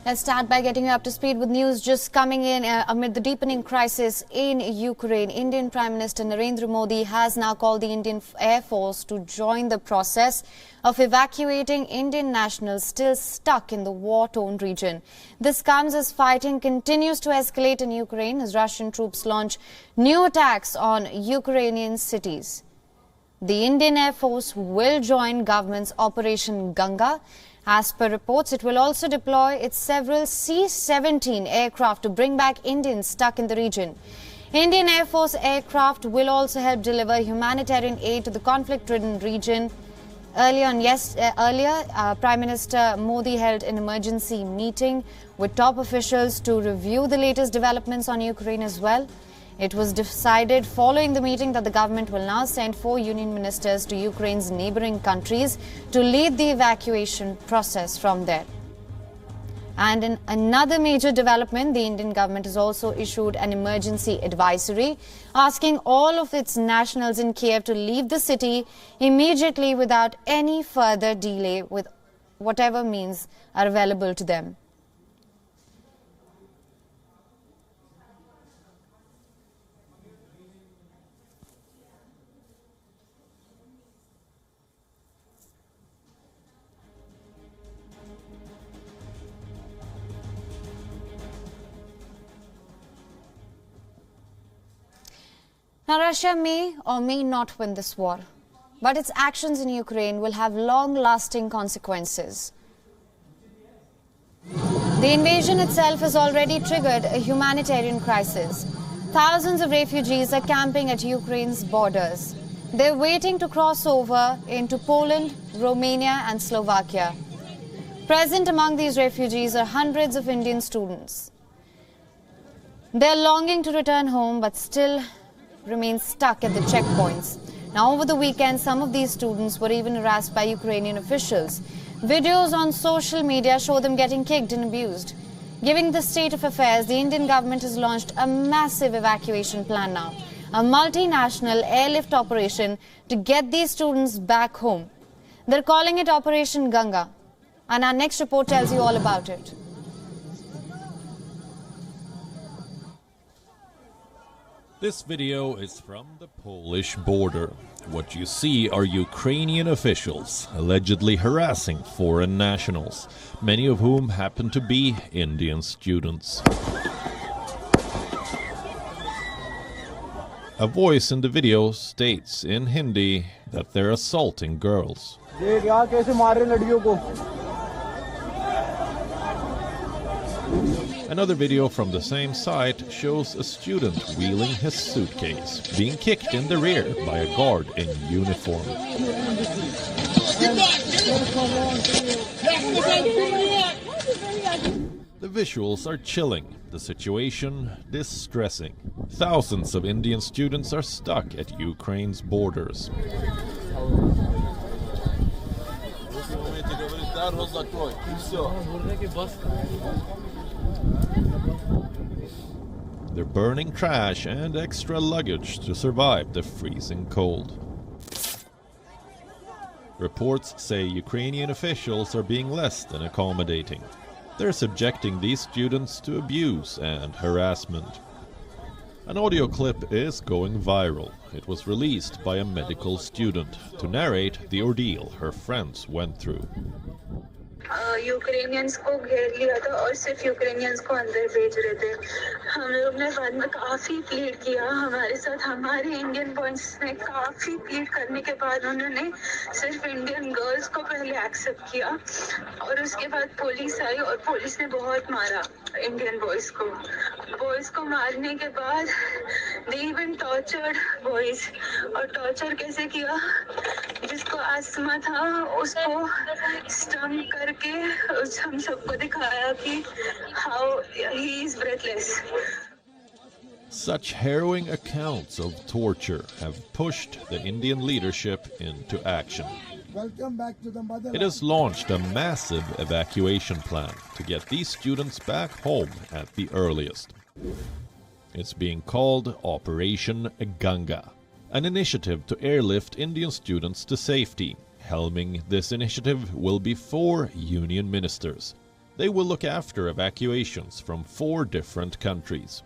Let's start by getting you up to speed with news just coming in amid the deepening crisis in Ukraine. Indian Prime Minister Narendra Modi has now called the Indian Air Force to join the process of evacuating Indian nationals still stuck in the war-torn region. This comes as fighting continues to escalate in Ukraine as Russian troops launch new attacks on Ukrainian cities. The Indian Air Force will join government's Operation Ganga. As per reports, it will also deploy its several C-17 aircraft to bring back Indians stuck in the region. Indian Air Force aircraft will also help deliver humanitarian aid to the conflict-ridden region. Earlier, Prime Minister Modi held an emergency meeting with top officials to review the latest developments on Ukraine as well. It was decided following the meeting that the government will now send 4 union ministers to Ukraine's neighboring countries to lead the evacuation process from there. And in another major development, the Indian government has also issued an emergency advisory asking all of its nationals in Kiev to leave the city immediately without any further delay with whatever means are available to them. Now, Russia may or may not win this war, but its actions in Ukraine will have long-lasting consequences. The invasion itself has already triggered a humanitarian crisis. Thousands of refugees are camping at Ukraine's borders. They're waiting to cross over into Poland, Romania and Slovakia. Present among these refugees are hundreds of Indian students. They're longing to return home but still remain stuck at the checkpoints. Now, over the weekend, some of these students were even harassed by Ukrainian officials. Videos on social media show them getting kicked and abused. Given the state of affairs, the Indian government has launched a massive evacuation plan now, a multinational airlift operation to get these students back home. They're calling it Operation Ganga, and our next report tells you all about it. This video is from the Polish border. What you see are Ukrainian officials allegedly harassing foreign nationals, many of whom happen to be Indian students. A voice in the video states in Hindi that they're assaulting girls. Another video from the same site shows a student wheeling his suitcase, being kicked in the rear by a guard in uniform. The visuals are chilling, the situation distressing. Thousands of Indian students are stuck at Ukraine's borders. They're burning trash and extra luggage to survive the freezing cold. Reports say Ukrainian officials are being less than accommodating. They're subjecting these students to abuse and harassment. An audio clip is going viral. It was released by a medical student to narrate the ordeal her friends went through. Ukrainians को घेर लिया था और सिर्फ Ukrainians को अंदर भेज रहे थे। हम लोग ने बाद में काफी प्लीड किया, हमारे साथ हमारे इंडियन बॉयज ने काफी प्लीड करने के बाद उन्होंने सिर्फ इंडियन गर्ल्स को पहले एक्सेप्ट किया और उसके बाद पुलिस आई और पुलिस ने बहुत मारा इंडियन बॉयज को मारने के बाद दे इवन टॉर्चर्ड बॉयज। और टॉर्चर कैसे किया, जिसको आस्थमा था उसको स्टंप करके हम सबको दिखाया कि how he is breathless. Such harrowing accounts of torture have pushed the Indian leadership into action. It has launched a massive evacuation plan to get these students back home at the earliest. It's being called Operation Ganga, an initiative to airlift Indian students to safety. Helming this initiative will be 4 union ministers. They will look after evacuations from 4 different countries.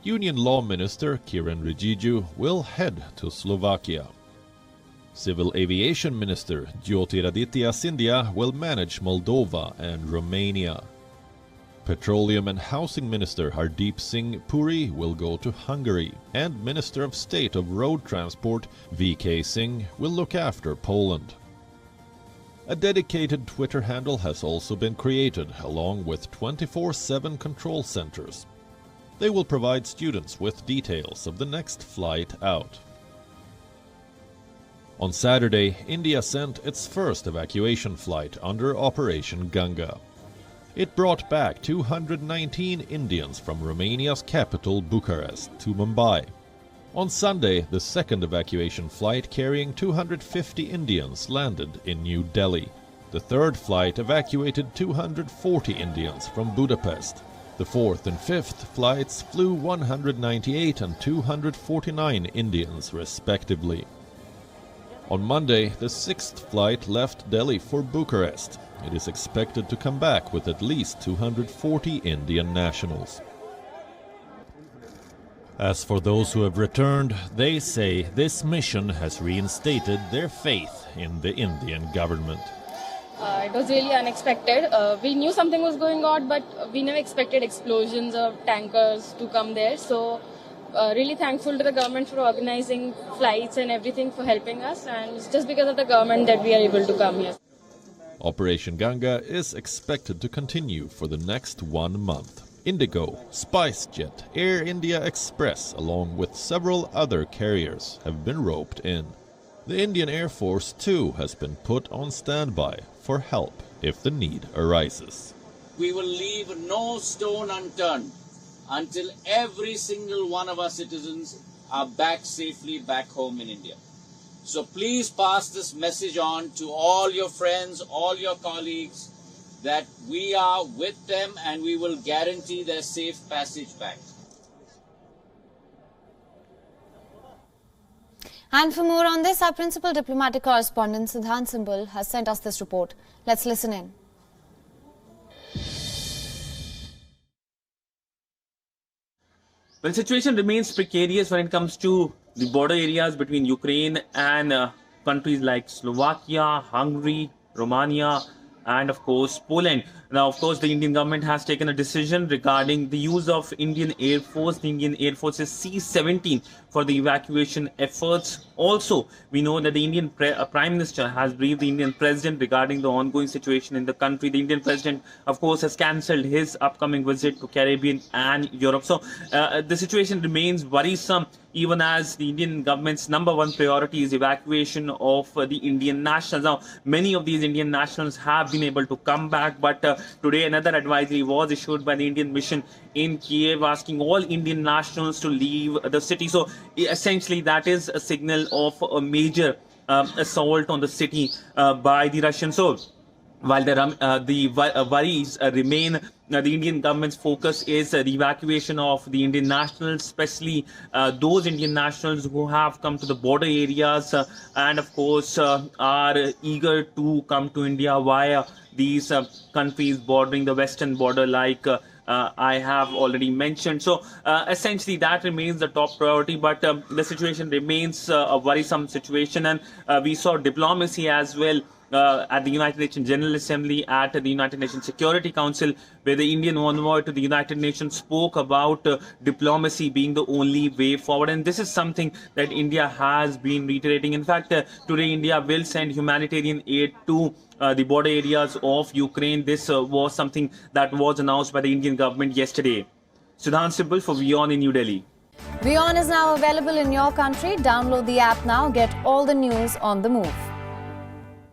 Union Law Minister Kiren Rijiju will head to Slovakia. Civil Aviation Minister Jyotiraditya Scindia will manage Moldova and Romania. Petroleum and Housing Minister Hardeep Singh Puri will go to Hungary, and Minister of State of Road Transport VK Singh will look after Poland. A dedicated Twitter handle has also been created, along with 24/7 control centers. They will provide students with details of the next flight out. On Saturday, India sent its first evacuation flight under Operation Ganga. It brought back 219 Indians from Romania's capital Bucharest to Mumbai. On Sunday, the second evacuation flight carrying 250 Indians landed in New Delhi. The third flight evacuated 240 Indians from Budapest. The fourth and fifth flights flew 198 and 249 Indians respectively. On Monday, the sixth flight left Delhi for Bucharest. It is expected to come back with at least 240 Indian nationals. As for those who have returned, they say this mission has reinstated their faith in the Indian government. It was really unexpected. We knew something was going on, but we never expected explosions of tankers to come there. So really thankful to the government for organizing flights and everything, for helping us, and it's just because of the government that we are able to come here. Operation Ganga is expected to continue for the next 1 month. Indigo, SpiceJet, Air India Express, along with several other carriers, have been roped in. The Indian Air Force too has been put on standby for help if the need arises. We will leave no stone unturned until every single one of our citizens are back safely back home in India. So please pass this message on to all your friends, all your colleagues, that we are with them and we will guarantee their safe passage back. And for more on this, our principal diplomatic correspondent Siddhant Simbal has sent us this report. Let's listen in. Well, the situation remains precarious when it comes to the border areas between Ukraine and countries like Slovakia, Hungary, Romania, and of course Poland. Now, of course, the Indian government has taken a decision regarding the use of Indian Air Force, the Indian Air Force's C-17 for the evacuation efforts. Also, we know that the Indian Prime Minister has briefed the Indian President regarding the ongoing situation in the country. The Indian President, of course, has cancelled his upcoming visit to Caribbean and Europe. So, the situation remains worrisome, even as the Indian government's #1 priority is evacuation of the Indian nationals. Now, many of these Indian nationals have been able to come back, but today another advisory was issued by the Indian mission in Kiev asking all Indian nationals to leave the city. So, essentially, that is a signal of a major assault on the city by the Russians. So, while the worries remain, the Indian government's focus is the evacuation of the Indian nationals, especially those Indian nationals who have come to the border areas and, of course, are eager to come to India via these countries bordering the western border, like I have already mentioned. So essentially that remains the top priority, but the situation remains a worrisome situation, and we saw diplomacy as well at the United Nations General Assembly, at the United Nations Security Council, where the Indian envoy to the United Nations spoke about diplomacy being the only way forward. And this is something that India has been reiterating. In fact, today India will send humanitarian aid to the border areas of Ukraine. This was something that was announced by the Indian government yesterday. Siddhant Simbal for WION in New Delhi. WION is now available in your country. Download the app now. Get all the news on the move.